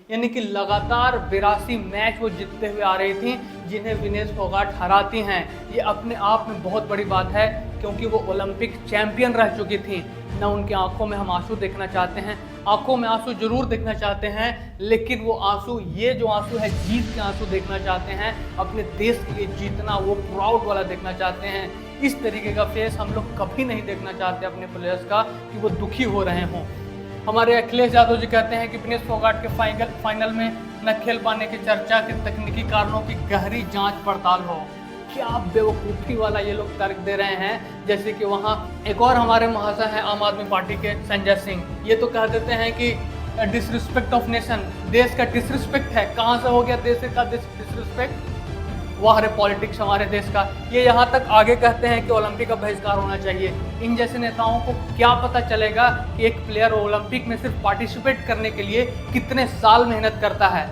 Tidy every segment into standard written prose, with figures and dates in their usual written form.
यानी कि लगातार 82 मैच वो जीतते हुए आ रही थी, जिन्हें विनेश फोगाट हराती हैं। ये अपने आप में बहुत बड़ी बात है, क्योंकि वो ओलंपिक चैंपियन रह चुकी थी। न उनकी आंखों में हम आंसू देखना चाहते हैं, आंखों में आंसू जरूर देखना चाहते हैं, लेकिन वो आंसू, ये जो आंसू है जीत के आंसू देखना चाहते हैं, अपने देश के लिए जीतना, वो प्राउड वाला देखना चाहते हैं। इस तरीके का फेस हम लोग कभी नहीं देखना चाहते अपने प्लेयर्स का, कि वो दुखी हो रहे हों। हमारे अखिलेश यादव जी कहते हैं कि विनेश फोगाट के फाइनल में न खेल पाने की चर्चा के तकनीकी कारणों की गहरी जांच पड़ताल हो। क्या बेवकूफ़ी वाला ये लोग तर्क दे रहे हैं। जैसे कि वहाँ एक और हमारे महाशय हैं आम आदमी पार्टी के संजय सिंह, ये तो कह देते हैं कि डिसरिस्पेक्ट ऑफ नेशन, देश का डिसरिस्पेक्ट है। कहाँ से हो गया देश का डिसरिस्पेक्ट? वाह रे पॉलिटिक्स हमारे देश का। ये यहाँ तक आगे कहते हैं कि ओलंपिक का बहिष्कार होना चाहिए। इन जैसे नेताओं को क्या पता चलेगा कि एक प्लेयर ओलंपिक में सिर्फ पार्टिसिपेट करने के लिए कितने साल मेहनत करता है।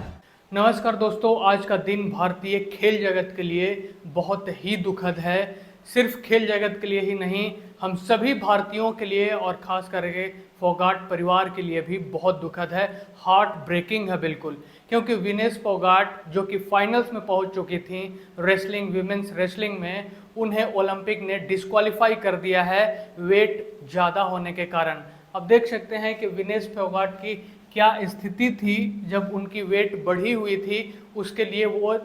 नमस्कार दोस्तों, आज का दिन भारतीय खेल जगत के लिए बहुत ही दुखद है। सिर्फ खेल जगत के लिए ही नहीं, हम सभी भारतीयों के लिए और ख़ास करके फोगाट परिवार के लिए भी बहुत दुखद है, हार्ट ब्रेकिंग है बिल्कुल। क्योंकि विनेश फोगाट जो कि फाइनल्स में पहुंच चुकी थी रेसलिंग, विमेंस रेसलिंग में, उन्हें ओलंपिक ने डिस्क्वालीफाई कर दिया है वेट ज़्यादा होने के कारण। अब देख सकते हैं कि विनेश फोगाट की क्या स्थिति थी जब उनकी वेट बढ़ी हुई थी। उसके लिए वो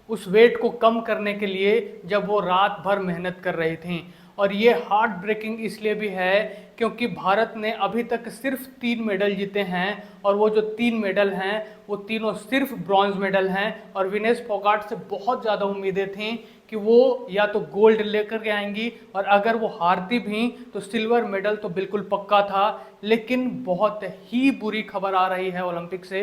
उस वेट को कम करने के लिए जब वो रात भर मेहनत कर रही थी। और ये हार्ट ब्रेकिंग इसलिए भी है क्योंकि भारत ने अभी तक सिर्फ 3 मेडल जीते हैं, और वो जो 3 मेडल हैं वो तीनों सिर्फ ब्रॉन्ज मेडल हैं। और विनेश फोगाट से बहुत ज़्यादा उम्मीदें थीं कि वो या तो गोल्ड लेकर के आएंगी, और अगर वो हारती भी तो सिल्वर मेडल तो बिल्कुल पक्का था। लेकिन बहुत ही बुरी खबर आ रही है ओलंपिक से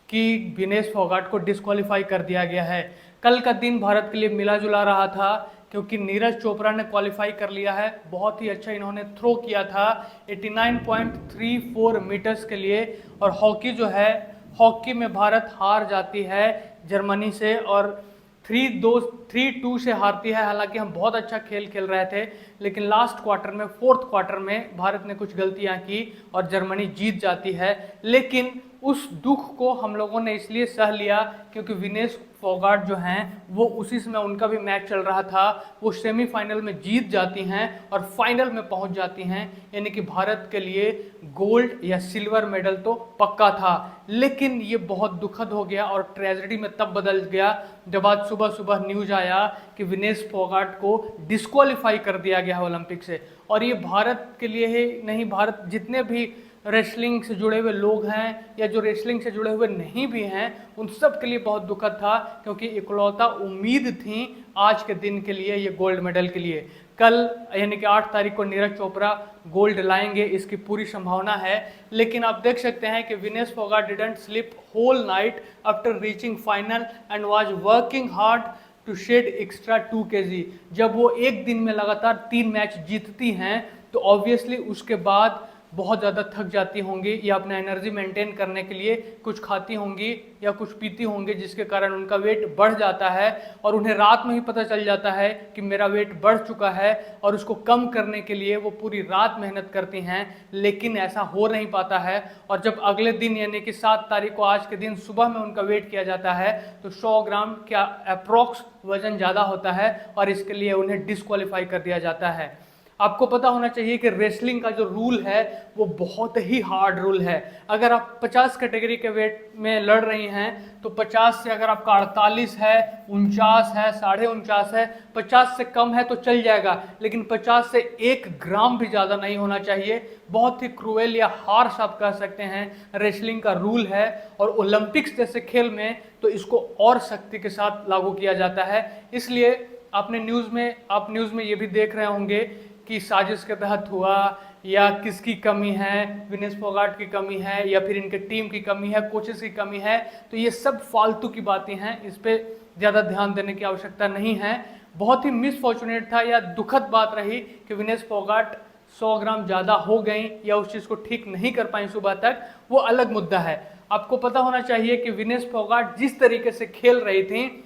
कि विनेश फोगाट को डिस्क्वालीफाई कर दिया गया है। कल का दिन भारत के लिए मिला जुला रहा था, क्योंकि नीरज चोपड़ा ने क्वालिफाई कर लिया है। बहुत ही अच्छा इन्होंने थ्रो किया था 89.34 मीटर्स के लिए। और हॉकी जो है, हॉकी में भारत हार जाती है जर्मनी से, और 3-2 से हारती है। हालांकि हम बहुत अच्छा खेल खेल रहे थे, लेकिन लास्ट क्वार्टर में, 4th क्वार्टर में भारत ने कुछ गलतियां की और जर्मनी जीत जाती है। लेकिन उस दुख को हम लोगों ने इसलिए सह लिया क्योंकि विनेश फोगाट जो हैं वो उसी समय उनका भी मैच चल रहा था, वो सेमीफाइनल में जीत जाती हैं और फाइनल में पहुंच जाती हैं। यानी कि भारत के लिए गोल्ड या सिल्वर मेडल तो पक्का था। लेकिन ये बहुत दुखद हो गया और ट्रेजेडी में तब बदल गया जब आज सुबह सुबह न्यूज आया कि विनेश फोगाट को डिस्क्वालीफाई कर दिया गया है ओलंपिक से। और ये भारत के लिए ही नहीं, भारत जितने भी रेसलिंग से जुड़े हुए लोग हैं या जो रेसलिंग से जुड़े हुए नहीं भी हैं, उन सब के लिए बहुत दुखद था, क्योंकि इकलौता उम्मीद थी आज के दिन के लिए, ये गोल्ड मेडल के लिए। कल यानी कि 8 तारीख को नीरज चोपड़ा गोल्ड लाएंगे, इसकी पूरी संभावना है। लेकिन आप देख सकते हैं कि Vinesh Phogat didn't sleep whole night after reaching final and was working hard to shed extra 2 kg। जब वो एक दिन में लगातार 3 मैच जीतती हैं तो ऑब्वियसली उसके बाद बहुत ज़्यादा थक जाती होंगी, या अपना एनर्जी मेंटेन करने के लिए कुछ खाती होंगी या कुछ पीती होंगी, जिसके कारण उनका वेट बढ़ जाता है। और उन्हें रात में ही पता चल जाता है कि मेरा वेट बढ़ चुका है, और उसको कम करने के लिए वो पूरी रात मेहनत करती हैं, लेकिन ऐसा हो नहीं पाता है। और जब अगले दिन यानी कि 7 तारीख को, आज के दिन सुबह में उनका वेट किया जाता है तो 100 ग्राम का अप्रॉक्स वजन ज़्यादा होता है, और इसके लिए उन्हें डिस्क्वालीफाई कर दिया जाता है। आपको पता होना चाहिए कि रेसलिंग का जो रूल है वो बहुत ही हार्ड रूल है। अगर आप 50 कैटेगरी के वेट में लड़ रही हैं तो 50 से अगर आपका 48 है, 49 है, 49.5 है, 50 से कम है तो चल जाएगा, लेकिन 50 से 1 ग्राम भी ज़्यादा नहीं होना चाहिए। बहुत ही क्रूएल या हार्श आप कह सकते हैं रेसलिंग का रूल है, और ओलंपिक्स जैसे खेल में तो इसको और सख्ती के साथ लागू किया जाता है। इसलिए आप न्यूज़ में ये भी देख रहे होंगे कि साजिश के तहत हुआ, या किसकी कमी है, विनेश फोगाट की कमी है, या फिर इनके टीम की कमी है, कोचेस की कमी है। तो ये सब फालतू की बातें हैं, इस पर ज़्यादा ध्यान देने की आवश्यकता नहीं है। बहुत ही मिसफॉर्चुनेट था या दुखद बात रही कि विनेश फोगाट 100 ग्राम ज़्यादा हो गई या उस चीज़ को ठीक नहीं कर पाई सुबह तक, वो अलग मुद्दा है। आपको पता होना चाहिए कि विनेश फोगाट जिस तरीके से खेल रही थी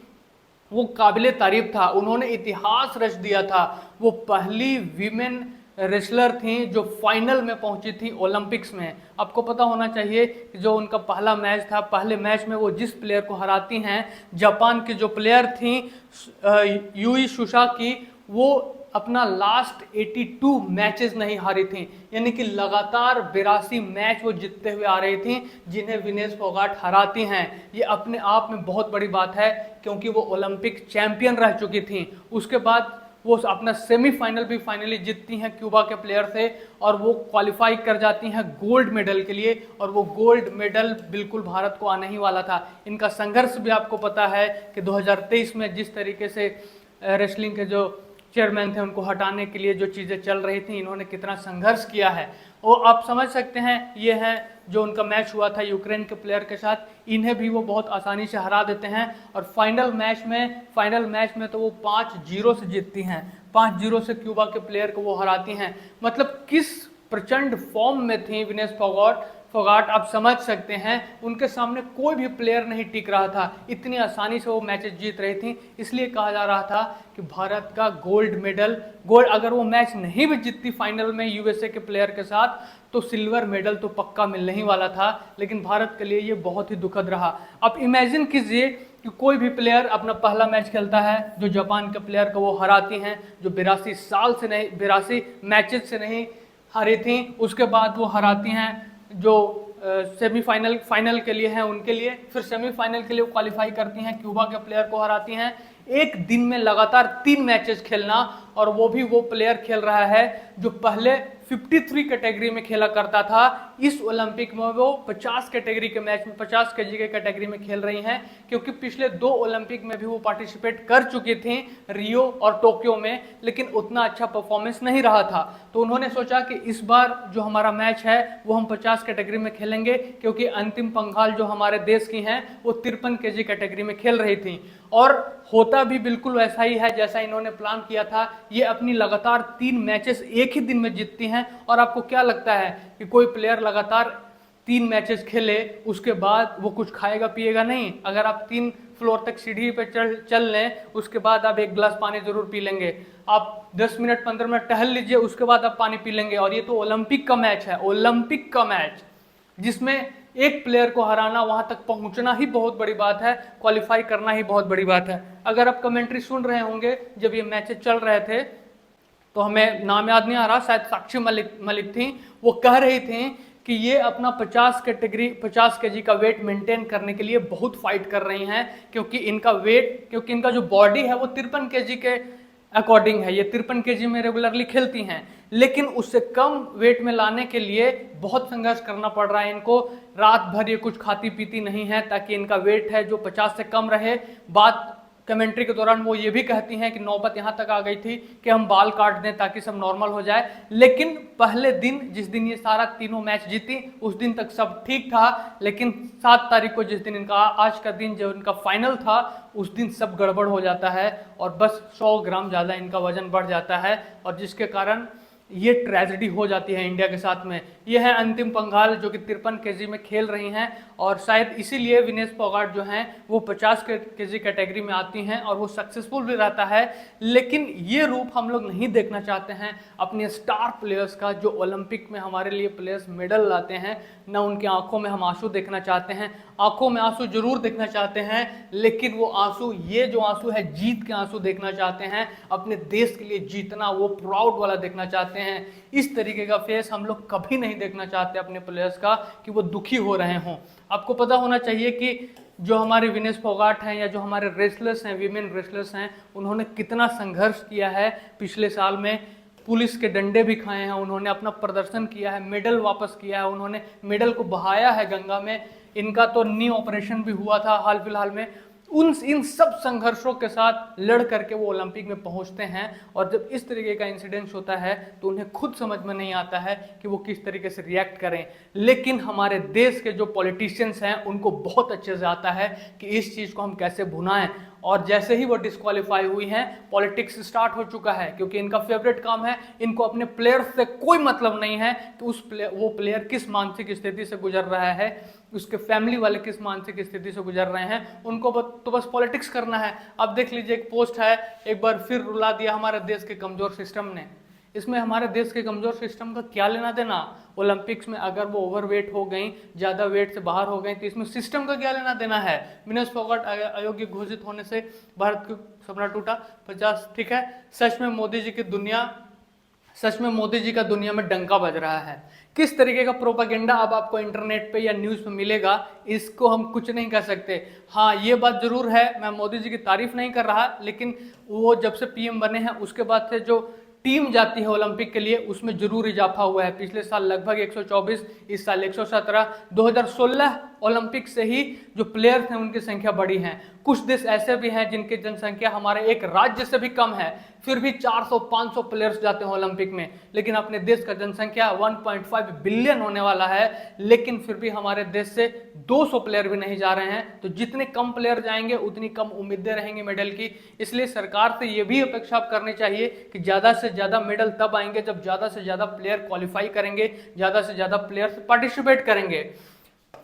वो काबिले तारीफ था। उन्होंने इतिहास रच दिया था। वो पहली वीमेन रेसलर थी जो फाइनल में पहुंची थी ओलंपिक्स में। आपको पता होना चाहिए कि जो उनका पहला मैच था, पहले मैच में वो जिस प्लेयर को हराती हैं, जापान की जो प्लेयर थी यूई सुसाकी, वो अपना लास्ट 82 मैचेस नहीं हारी थी, यानी कि लगातार 82 मैच वो जीतते हुए आ रही थी, जिन्हें विनेश फोगाट हराती हैं। ये अपने आप में बहुत बड़ी बात है, क्योंकि वो ओलंपिक चैंपियन रह चुकी थी। उसके बाद वो अपना सेमीफाइनल भी फाइनली जीतती हैं क्यूबा के प्लेयर से, और वो क्वालिफाई कर जाती हैं गोल्ड मेडल के लिए, और वो गोल्ड मेडल बिल्कुल भारत को आने ही वाला था। इनका संघर्ष भी आपको पता है कि 2023 में जिस तरीके से रेसलिंग के जो चेयरमैन थे उनको हटाने के लिए जो चीज़ें चल रही थी, इन्होंने कितना संघर्ष किया है वो आप समझ सकते हैं। ये है जो उनका मैच हुआ था यूक्रेन के प्लेयर के साथ, इन्हें भी वो बहुत आसानी से हरा देते हैं, और फाइनल मैच में तो वो 5-0 से जीतती हैं, 5-0 से क्यूबा के प्लेयर को वो हराती हैं। मतलब किस प्रचंड फॉर्म में थी विनेश फोगाट, आप समझ सकते हैं। उनके सामने कोई भी प्लेयर नहीं टिक रहा था, इतनी आसानी से वो मैचेस जीत रही थी। इसलिए कहा जा रहा था कि भारत का गोल्ड, अगर वो मैच नहीं भी जीतती फाइनल में यूएसए के प्लेयर के साथ, तो सिल्वर मेडल तो पक्का मिलने ही वाला था। लेकिन भारत के लिए ये बहुत ही दुखद रहा। आप इमेजिन कीजिए कि कोई भी प्लेयर अपना पहला मैच खेलता है, जो जापान के प्लेयर को वो हराती हैं, जो 82 मैचेस से नहीं हारी थी, उसके बाद वो हराती हैं जो फाइनल के लिए हैं उनके लिए, फिर सेमीफाइनल के लिए क्वालिफाई करती हैं, क्यूबा के प्लेयर को हराती हैं। एक दिन में लगातार 3 मैचेस खेलना, और वो भी वो प्लेयर खेल रहा है जो पहले 53 कैटेगरी में खेला करता था। इस ओलंपिक में वो 50 कैटेगरी के मैच में 50 केजी के कैटेगरी में खेल रही हैं, क्योंकि पिछले 2 ओलंपिक में भी वो पार्टिसिपेट कर चुकी थी, रियो और टोक्यो में, लेकिन उतना अच्छा परफॉर्मेंस नहीं रहा था। तो उन्होंने सोचा कि इस बार जो हमारा मैच है वो हम 50 कैटेगरी में खेलेंगे, क्योंकि अंतिम पंघाल जो हमारे देश की हैं वो 53 केजी कैटेगरी में खेल रही थी। और होता भी बिल्कुल वैसा ही है जैसा इन्होंने प्लान किया था। ये अपनी लगातार 3 मैचेस एक ही दिन में जीतती हैं। और आपको क्या लगता है कि कोई प्लेयर लगातार 3 मैचेस खेले, उसके बाद वो कुछ खाएगा पिएगा नहीं? अगर आप 3 फ्लोर तक सीढ़ी पे चल लें, उसके बाद आप 1 गिलास पानी जरूर पी लेंगे। आप 10 मिनट 15 मिनट टहल लीजिए, उसके बाद आप पानी पी लेंगे। और ये तो ओलंपिक का मैच है, ओलंपिक का मैच, जिसमें एक प्लेयर को हराना, वहां तक पहुंचना ही बहुत बड़ी बात है, क्वालिफाई करना ही बहुत बड़ी बात है। अगर आप कमेंट्री सुन रहे होंगे जब ये मैचेस चल रहे थे, तो हमें नाम याद नहीं आ रहा, शायद साक्षी मलिक थी, वो कह रही थी कि ये अपना 50 केजी का वेट मेंटेन करने के लिए बहुत फाइट कर रही हैं, क्योंकि इनका जो बॉडी है वो 53 केजी के अकॉर्डिंग है। ये 53 केजी में रेगुलरली खेलती हैं, लेकिन उससे कम वेट में लाने के लिए बहुत संघर्ष करना पड़ रहा है इनको। रात भर ये कुछ खाती पीती नहीं है, ताकि इनका वेट है जो 50 से कम रहे। बात कमेंट्री के दौरान वो ये भी कहती हैं कि नौबत यहाँ तक आ गई थी कि हम बाल काट दें ताकि सब नॉर्मल हो जाए। लेकिन पहले दिन, जिस दिन ये सारा तीनों मैच जीती, उस दिन तक सब ठीक था। लेकिन 7 तारीख को, जिस दिन इनका आज का दिन जो इनका फाइनल था, उस दिन सब गड़बड़ हो जाता है, और बस 100 ग्राम ज़्यादा इनका वजन बढ़ जाता है, और जिसके कारण ये ट्रेजेडी हो जाती है इंडिया के साथ में। ये है अंतिम पंघाल जो कि 53 केजी में खेल रही हैं, और शायद इसीलिए विनेश फोगाट जो हैं वो 50 केजी कैटेगरी में आती हैं, और वो सक्सेसफुल भी रहता है। लेकिन ये रूप हम लोग नहीं देखना चाहते हैं अपने स्टार प्लेयर्स का, जो ओलंपिक में हमारे लिए प्लेयर्स मेडल लाते हैं। ना उनकी आंखों में हम आंसू देखना चाहते हैं, आंखों में आंसू जरूर देखना चाहते हैं, लेकिन वो आंसू, ये जो आंसू है जीत के आंसू देखना चाहते हैं, अपने देश के लिए जीतना, वो प्राउड वाला देखना चाहते हैं। इस तरीके का फेस हम लोग कभी नहीं देखना चाहते अपने प्लेयर्स का, कि वो दुखी हो रहे हों। आपको पता होना चाहिए कि जो हमारे विनेश फोगाट हैं, या जो हमारे रेसलर्स हैं, वीमेन रेसलर्स हैं, उन्होंने कितना संघर्ष किया है। पिछले साल में पुलिस के डंडे भी खाए हैं, उन्होंने अपना प्रदर्शन किया है, मेडल वापस किया है, उन्होंने मेडल को बहाया है गंगा में। इनका तो नी ऑपरेशन भी हुआ था हाल फिलहाल में। इन सब संघर्षों के साथ लड़ करके वो ओलंपिक में पहुंचते हैं, और जब इस तरीके का इंसिडेंस होता है तो उन्हें खुद समझ में नहीं आता है कि वो किस तरीके से रिएक्ट करें। लेकिन हमारे देश के जो पॉलिटिशियंस हैं उनको बहुत अच्छे से आता है कि इस चीज़ को हम कैसे भुनाएं। और जैसे ही वो डिस्क्वालीफाई हुई हैं, पॉलिटिक्स स्टार्ट हो चुका है, क्योंकि इनका फेवरेट काम है, इनको अपने प्लेयर्स से कोई मतलब नहीं है कि वो प्लेयर किस मानसिक स्थिति से गुजर रहा है, उसके फैमिली वाले किस मानसिक स्थिति से गुजर रहे हैं, उनको तो बस पॉलिटिक्स करना है। अब देख लीजिए, एक पोस्ट है, एक बार फिर रुला दिया हमारे देश के कमजोर सिस्टम ने। इसमें हमारे देश के कमजोर सिस्टम का क्या लेना देना? ओलंपिक्स में अगर वो ओवरवेट हो गई, ज्यादा वेट से बाहर हो गई, तो इसमें सिस्टम का क्या लेना देना है? विनेश फोगाट अयोग्य घोषित होने से भारत का सपना टूटा 50। ठीक है, सच में मोदी जी का दुनिया में डंका बज रहा है। किस तरीके का प्रोपागेंडा अब आपको इंटरनेट पे या न्यूज पे मिलेगा, इसको हम कुछ नहीं कर सकते। हाँ, ये बात जरूर है, मैं मोदी जी की तारीफ नहीं कर रहा, लेकिन वो जब से पीएम बने हैं उसके बाद से जो टीम जाती है ओलंपिक के लिए उसमें जरूर इजाफा हुआ है। पिछले साल लगभग 124, इस साल 117। 2016 ओलंपिक से ही जो प्लेयर्स हैं उनकी संख्या बढ़ी है। कुछ देश ऐसे भी हैं जिनकी जनसंख्या हमारे एक राज्य से भी कम है, फिर भी 400-500 प्लेयर्स जाते हैं ओलंपिक में। लेकिन अपने देश का जनसंख्या 1.5 बिलियन होने वाला है, लेकिन फिर भी हमारे देश से 200 प्लेयर भी नहीं जा रहे हैं। तो जितने कम प्लेयर जाएंगे उतनी कम उम्मीदें रहेंगी मेडल की। इसलिए सरकार से ये भी अपेक्षा करनी चाहिए कि ज्यादा से ज्यादा मेडल तब आएंगे जब ज्यादा से ज्यादा प्लेयर क्वालिफाई करेंगे, ज्यादा से ज्यादा प्लेयर पार्टिसिपेट करेंगे।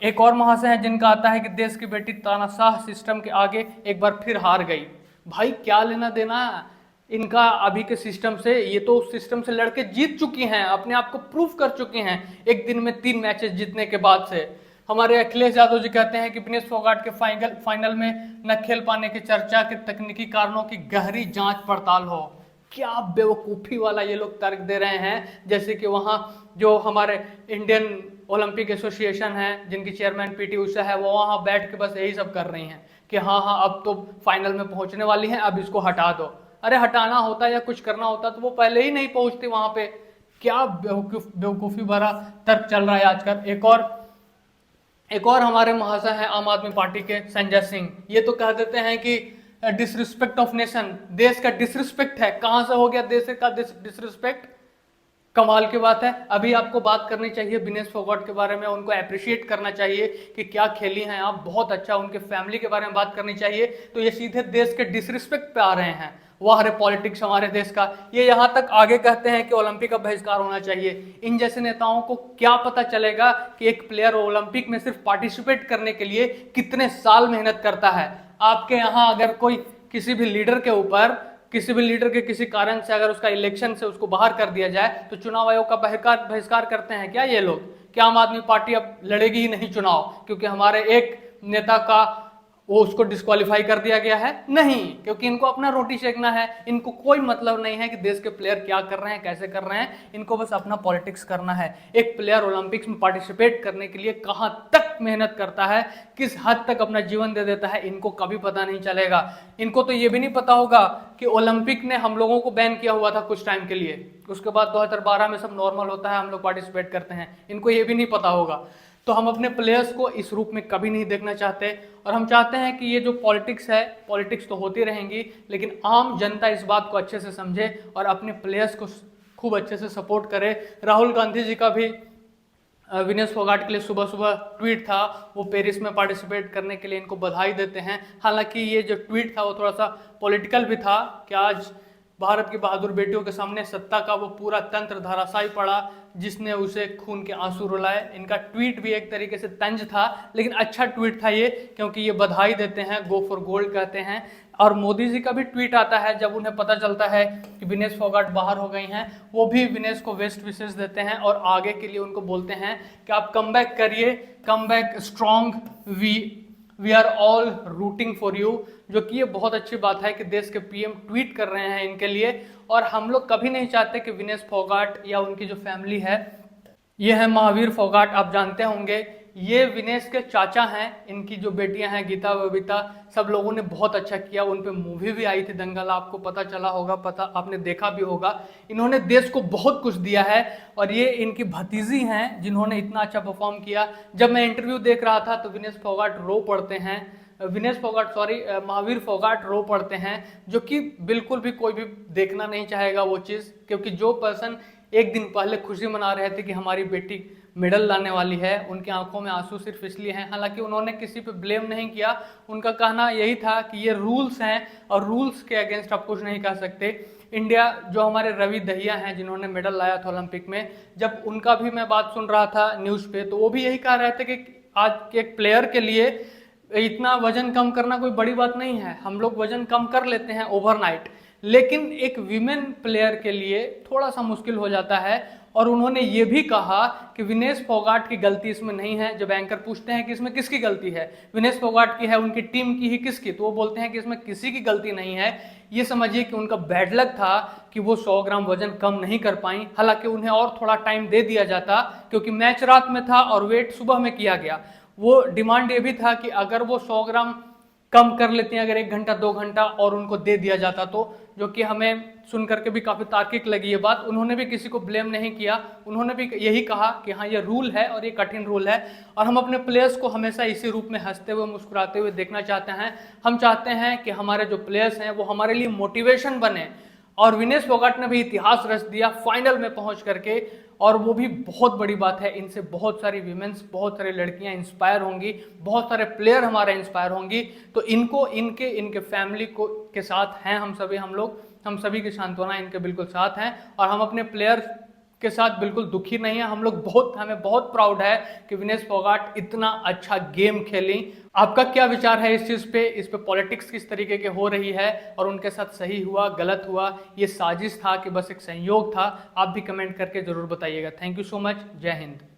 एक और महाशय है जिनका आता है कि देश की बेटी तानाशाह सिस्टम के आगे एक बार फिर हार गई। भाई क्या लेना देना इनका अभी के सिस्टम से? ये तो उस सिस्टम से लड़के जीत चुकी हैं, अपने आप को प्रूव कर चुकी हैं एक दिन में 3 मैचेस जीतने के बाद से। हमारे अखिलेश यादव जी कहते हैं कि विनेश फोगाट के फाइनल में न खेल पाने की चर्चा के तकनीकी कारणों की गहरी जांच पड़ताल हो। क्या बेवकूफ़ी वाला ये लोग तर्क दे रहे हैं, जैसे कि वहाँ जो हमारे इंडियन ओलंपिक एसोसिएशन है जिनकी चेयरमैन पीटी उषा है, वो वहाँ बैठ के बस यही सब कर रही हैं कि हाँ हाँ अब तो फाइनल में पहुंचने वाली हैं, अब इसको हटा दो। अरे हटाना होता या कुछ करना होता तो वो पहले ही नहीं पहुंचती वहां पे। क्या बेवकूफ़ी भरा तर्क चल रहा है आजकल। एक और हमारे महाशय हैं आम आदमी पार्टी के संजय सिंह, ये तो कह देते हैं कि डिसरिस्पेक्ट ऑफ नेशन, देश का डिसरिस्पेक्ट है। कहां से हो गया देश का डिसरिस्पेक्ट? कमाल की बात है। अभी आपको बात करनी चाहिए विनेश फोगाट के बारे में, उनको अप्रिशिएट करना चाहिए कि क्या खेली हैं आप, बहुत अच्छा। उनके फैमिली के बारे में बात करनी चाहिए, तो ये सीधे देश के डिसरिस्पेक्ट पे आ रहे हैं। वाह रे पॉलिटिक्स हमारे देश का। ये यहाँ तक आगे कहते हैं कि ओलंपिक का बहिष्कार होना चाहिए। इन जैसे नेताओं को क्या पता चलेगा कि एक प्लेयर ओलंपिक में सिर्फ पार्टिसिपेट करने के लिए कितने साल मेहनत करता है। आपके यहाँ अगर कोई किसी भी लीडर के किसी कारण से अगर उसका इलेक्शन से उसको बाहर कर दिया जाए तो चुनाव आयोग का बहिष्कार करते हैं क्या ये लोग? क्या आम आदमी पार्टी अब लड़ेगी ही नहीं चुनाव क्योंकि हमारे एक नेता का वो उसको डिस्क्वालीफाई कर दिया गया है? नहीं, क्योंकि इनको अपना रोटी सेकना है। इनको कोई मतलब नहीं है कि देश के प्लेयर क्या कर रहे हैं, कैसे कर रहे हैं। इनको बस अपना पॉलिटिक्स करना है। एक प्लेयर ओलंपिक्स में पार्टिसिपेट करने के लिए कहां तक मेहनत करता है, किस हद तक अपना जीवन दे देता है, इनको कभी पता नहीं चलेगा। इनको तो ये भी नहीं पता होगा कि ओलंपिक ने हम लोगों को बैन किया हुआ था कुछ टाइम के लिए, उसके बाद 2012 में सब नॉर्मल होता है, हम लोग पार्टिसिपेट करते हैं। इनको ये भी नहीं पता होगा। तो हम अपने प्लेयर्स को इस रूप में कभी नहीं देखना चाहते, और हम चाहते हैं कि ये जो पॉलिटिक्स है, पॉलिटिक्स तो होती रहेंगी, लेकिन आम जनता इस बात को अच्छे से समझे और अपने प्लेयर्स को खूब अच्छे से सपोर्ट करे। राहुल गांधी जी का भी विनेश फोगाट के लिए सुबह सुबह ट्वीट था, वो पेरिस में पार्टिसिपेट करने के लिए इनको बधाई देते हैं। हालांकि ये जो ट्वीट था वो थोड़ा सा पॉलिटिकल भी था कि आज भारत की बहादुर बेटियों के सामने सत्ता का वो पूरा तंत्र धराशायी पड़ा जिसने उसे खून के आंसू रुलाए। इनका ट्वीट भी एक तरीके से तंज था, लेकिन अच्छा ट्वीट था ये, क्योंकि ये बधाई देते हैं, गो फॉर गोल्ड कहते हैं। और मोदी जी का भी ट्वीट आता है जब उन्हें पता चलता है कि विनेश फोगाट बाहर हो गई हैं, वो भी विनेश को बेस्ट विशेष देते हैं और आगे के लिए उनको बोलते हैं कि आप कम बैक करिए, come back strong, we are all rooting for you. जो कि ये बहुत अच्छी बात है कि देश के पीएम ट्वीट कर रहे हैं इनके लिए, और हम लोग कभी नहीं चाहते कि विनेश फोगाट या उनकी जो फैमिली है, ये है महावीर फोगाट, आप जानते होंगे, ये विनेश के चाचा हैं। इनकी जो बेटियां हैं गीता बबीता, सब लोगों ने बहुत अच्छा किया। उन पे मूवी भी आई थी दंगल, आपको पता चला होगा, पता आपने देखा भी होगा। इन्होंने देश को बहुत कुछ दिया है, और ये इनकी भतीजी हैं जिन्होंने इतना अच्छा परफॉर्म किया। जब मैं इंटरव्यू देख रहा था तो विनेश फोगाट रो पड़ते हैं, महावीर फोगाट रो पड़ते हैं, जो कि बिल्कुल भी कोई भी देखना नहीं चाहेगा वो चीज़, क्योंकि जो पर्सन एक दिन पहले खुशी मना रहे थे कि हमारी बेटी मेडल लाने वाली है, उनकी आंखों में आंसू सिर्फ इसलिए हैं। हालांकि उन्होंने किसी पे ब्लेम नहीं किया, उनका कहना यही था कि ये रूल्स हैं और रूल्स के अगेंस्ट आप कुछ नहीं कह सकते। इंडिया जो हमारे रवि दहिया हैं जिन्होंने मेडल लाया था ओलंपिक में, जब उनका भी मैं बात सुन रहा था न्यूज़ पे, तो वो भी यही कह रहे थे कि आज के एक प्लेयर के लिए इतना वजन कम करना कोई बड़ी बात नहीं है, हम लोग वजन कम कर लेते हैं ओवरनाइट, लेकिन एक विमेन प्लेयर के लिए थोड़ा सा मुश्किल हो जाता है। और उन्होंने ये भी कहा कि विनेश फोगाट की गलती इसमें नहीं है। जब एंकर पूछते हैं कि इसमें किसकी गलती है, विनेश फोगाट की है, उनकी टीम की ही, किसकी, तो वो बोलते हैं कि इसमें किसी की गलती नहीं है। ये समझिए कि उनका बैड लक था कि वो 100 ग्राम वजन कम नहीं कर पाई। हालांकि उन्हें और थोड़ा टाइम दे दिया जाता, क्योंकि मैच रात में था और वेट सुबह में किया गया। वो डिमांड ये भी था कि अगर वो 100 ग्राम कम कर लेते हैं, अगर 1 घंटा 2 घंटा और उनको दे दिया जाता तो, जो कि हमें सुन करके भी काफी तार्किक लगी ये बात। उन्होंने भी किसी को ब्लेम नहीं किया, उन्होंने भी यही कहा कि हाँ ये रूल है और ये कठिन रूल है, और हम अपने प्लेयर्स को हमेशा इसी रूप में हंसते हुए मुस्कुराते हुए देखना चाहते हैं। हम चाहते हैं कि हमारे जो प्लेयर्स हैं वो हमारे लिए मोटिवेशन बने, और विनेश फोगाट ने भी इतिहास रच दिया फाइनल में पहुंच करके, और वो भी बहुत बड़ी बात है। इनसे बहुत सारी वीमेंस, बहुत सारी लड़कियां इंस्पायर होंगी, बहुत सारे प्लेयर हमारे इंस्पायर होंगी। तो इनको इनके फैमिली को के साथ हैं हम सभी की सांत्वना इनके बिल्कुल साथ हैं, और हम अपने प्लेयर के साथ बिल्कुल दुखी नहीं है। हमें बहुत प्राउड है कि विनेश फोगाट इतना अच्छा गेम खेली। आपका क्या विचार है इस चीज पे? इस पे पॉलिटिक्स किस तरीके के हो रही है, और उनके साथ सही हुआ, गलत हुआ, ये साजिश था कि बस एक संयोग था? आप भी कमेंट करके जरूर बताइएगा। Thank you so much. जय हिंद।